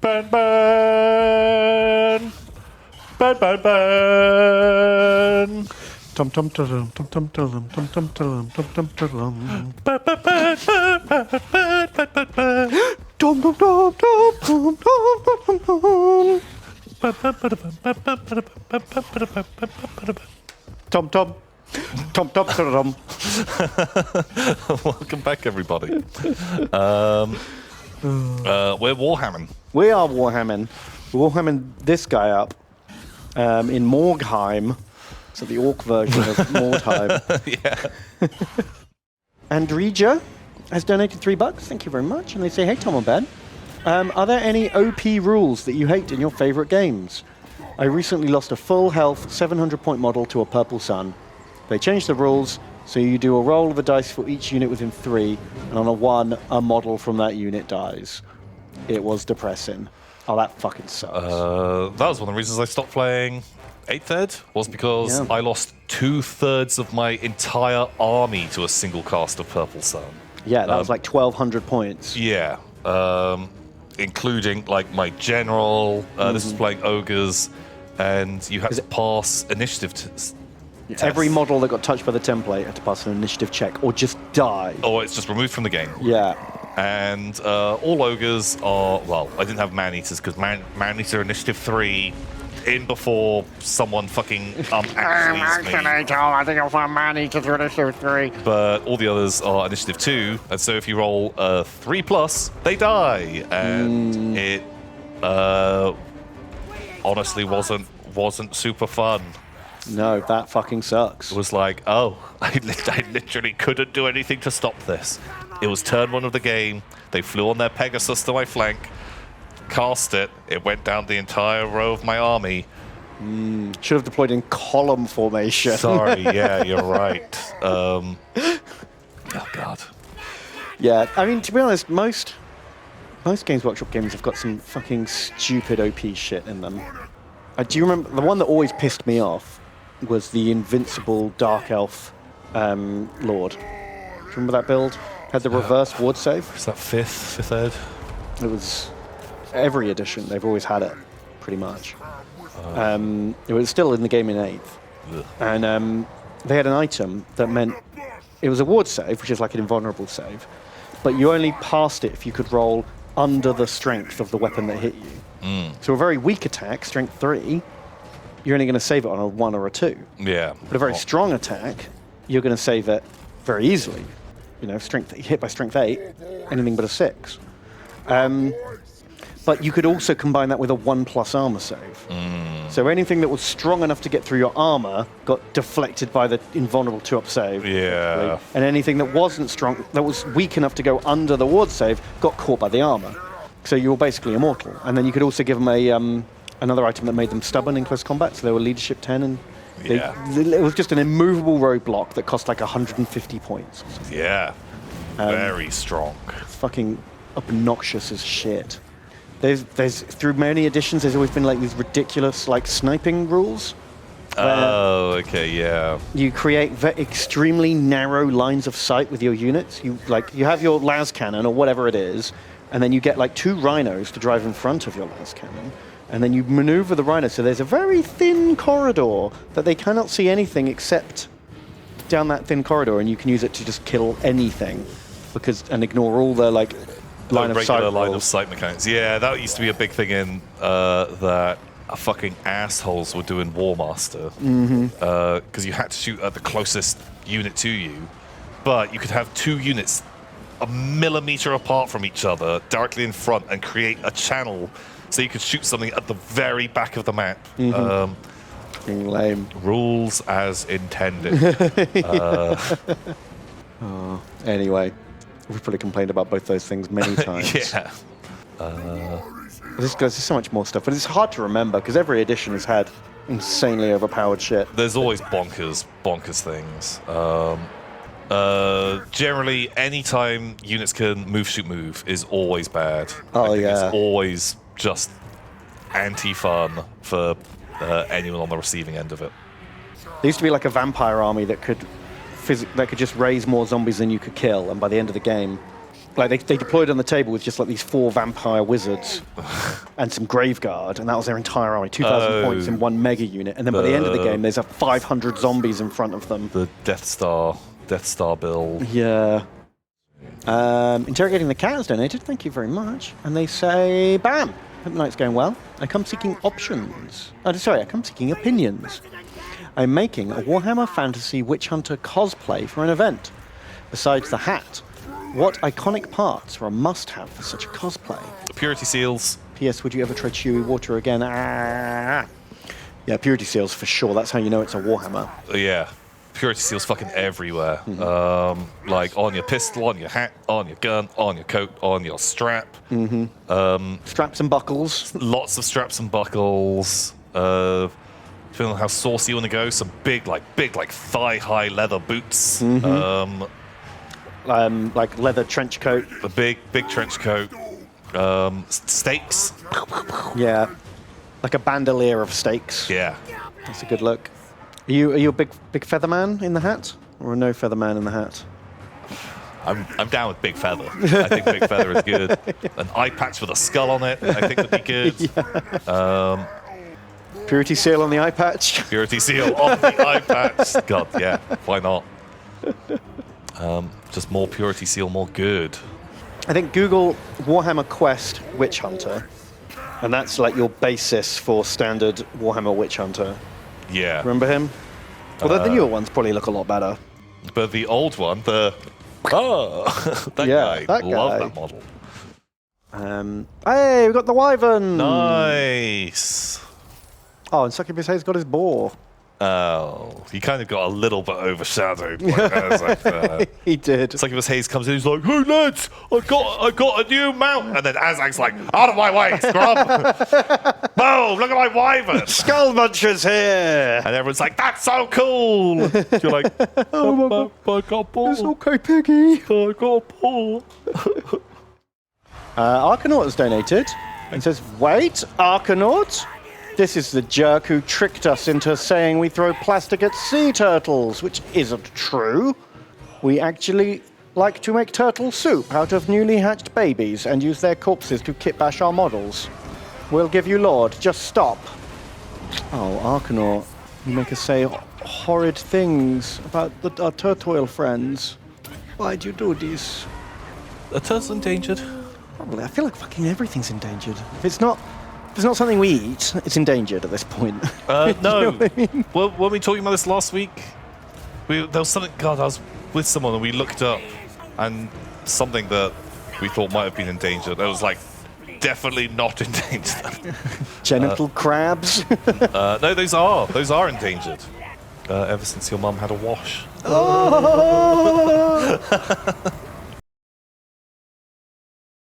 Burn, burn. Burn, burn, burn. Tum tum tum tum tum tum tum tum tum tum tum tum. Burn, burn, burn, burn, burn, burn, burn, burn, burn. Dum dum dum dum dum dum dum. Tom Tom. Tom Tom Tom. Welcome back, everybody. We're Warhammering. We are Warhammering. We're Warhammering this guy up in Morgheim. So the orc version of Mordheim. Yeah. Andrija has donated $3. Thank you very much. And they say, hey, Tom and Ben, are there any OP rules that you hate in your favorite games? I recently lost a full health 700-point model to a purple sun. They changed the rules, so you do a roll of the dice for each unit within 3, and on a 1, a model from that unit dies. It was depressing. Oh, that fucking sucks. That was one of the reasons I stopped playing 8th Ed, was because I lost 2/3 of my entire army to a single cast of Purple Sun. Yeah, that was like 1,200 points. Yeah, including like my general. This was playing ogres, and you had to pass initiative tests. Every model that got touched by the template had to pass an initiative check or just die. Or it's just removed from the game. Yeah. And all ogres are, well, I didn't have man-eaters because man-eater initiative 3 in before someone fucking actually me. I think I'll find man-eater to initiative 3. But all the others are initiative 2, and so if you roll 3+, they die. And it honestly wasn't super fun. No, that fucking sucks. It was like, oh, I literally couldn't do anything to stop this. It was turn 1 of the game. They flew on their Pegasus to my flank, cast it. It went down the entire row of my army. Should have deployed in column formation. Sorry, yeah, you're right. Oh, God. Yeah, I mean, to be honest, most Games Workshop games have got some fucking stupid OP shit in them. Do you remember, the one that always pissed me off was the Invincible Dark Elf Lord. Do you remember that build? Had the reverse ward save. Is that 5th Ed? It was every edition. They've always had it, pretty much. It was still in the game in 8th. Ugh. And they had an item that meant it was a ward save, which is like an invulnerable save, but you only passed it if you could roll under the strength of the weapon that hit you. So a very weak attack, strength 3, you're only going to save it on a 1 or a 2. Yeah. But a very strong attack, you're going to save it very easily. You know, hit by strength 8, anything but a 6. But you could also combine that with a 1+ armor save. So anything that was strong enough to get through your armor got deflected by the invulnerable 2-up save. Yeah. And anything that wasn't strong, that was weak enough to go under the ward save, got caught by the armor. So you were basically immortal. And then you could also give them another item that made them stubborn in close combat. So they were leadership 10, and it was just an immovable roadblock that cost like 150 points. Yeah. Very strong. It's fucking obnoxious as shit. There's through many editions, there's always been like these ridiculous like sniping rules. Oh, okay, yeah. You create extremely narrow lines of sight with your units. You have your las cannon or whatever it is, and then you get like 2 rhinos to drive in front of your las cannon, and then you maneuver the rhino so there's a very thin corridor that they cannot see anything except down that thin corridor, and you can use it to just kill anything and ignore all the like line of sight mechanics. Yeah, that used to be a big thing in that fucking assholes were doing War Master. Because you had to shoot at the closest unit to you, but you could have 2 units a millimeter apart from each other, directly in front, and create a channel so you could shoot something at the very back of the map. Lame. Rules as intended. Anyway, we've probably complained about both those things many times. Yeah. There's so much more stuff, but it's hard to remember because every edition has had insanely overpowered shit. There's always bonkers things. Generally, anytime units can move, shoot, move is always bad. It's always just anti-fun for anyone on the receiving end of it. There used to be like a vampire army that could just raise more zombies than you could kill, and by the end of the game, like they deployed on the table with just like these 4 vampire wizards, and some Graveguard, and that was their entire army, 2,000 points in one mega unit. And then by the end of the game, there's 500 zombies in front of them. The Death Star build. Yeah. Interrogating the cat has donated. Thank you very much. And they say, bam! Hope the night's going well. I come seeking options. Oh, sorry, I come seeking opinions. I'm making a Warhammer Fantasy Witch Hunter cosplay for an event. Besides the hat, what iconic parts are a must-have for such a cosplay? Purity seals. P.S. Would you ever try chewy water again? Ah. Yeah, purity seals for sure. That's how you know it's a Warhammer. Yeah. Purity seals fucking everywhere. Like on your pistol, on your hat, on your gun, on your coat, on your strap. Straps and buckles. Lots of straps and buckles. Depending on how saucy you want to go, some big thigh-high leather boots. Like leather trench coat. A big trench coat. Stakes. Yeah, like a bandolier of stakes. Yeah. That's a good look. Are you a big feather man in the hat, or a no feather man in the hat? I'm down with big feather. I think big feather is good. An eye patch with a skull on it, I think would be good. Yeah. Purity seal on the eye patch. Purity seal on the eye patch. God, yeah, why not? Just more purity seal, more good. I think Google Warhammer Quest Witch Hunter, and that's like your basis for standard Warhammer Witch Hunter. Yeah. Remember him? Although the newer ones probably look a lot better. But the old one, that guy, love that model. Hey, we got the Wyvern! Nice. Oh, and Succubus Hayes got his boar. Oh, he kind of got a little bit overshadowed. He did. It's like if Hayes comes in, he's like, "Hey lads, I got a new mount," and then Azag's like, "Out of my way, scrub! Boom! Look at my wyvern! Skull Muncher's here!" And everyone's like, "That's so cool!" You're like, "Oh my God, I got a ball. It's okay, Piggy. I got a ball." Arkanaut has donated and says, "Wait, Arkanaut? This is the jerk who tricked us into saying we throw plastic at sea turtles, which isn't true. We actually like to make turtle soup out of newly hatched babies and use their corpses to kit bash our models. We'll give you Lord, just stop." Oh, Arkanaut, you make us say horrid things about our turtle friends. Why'd you do this? The turtle's endangered. Probably. I feel like fucking everything's endangered. If it's not something we eat, it's endangered at this point. No. You know what I mean? Well, weren't we talking about this last week? There was something, God, I was with someone and we looked up and something that we thought might have been endangered. It was like, definitely not endangered. Genital crabs? No, those are endangered. Ever since your mum had a wash. Oh!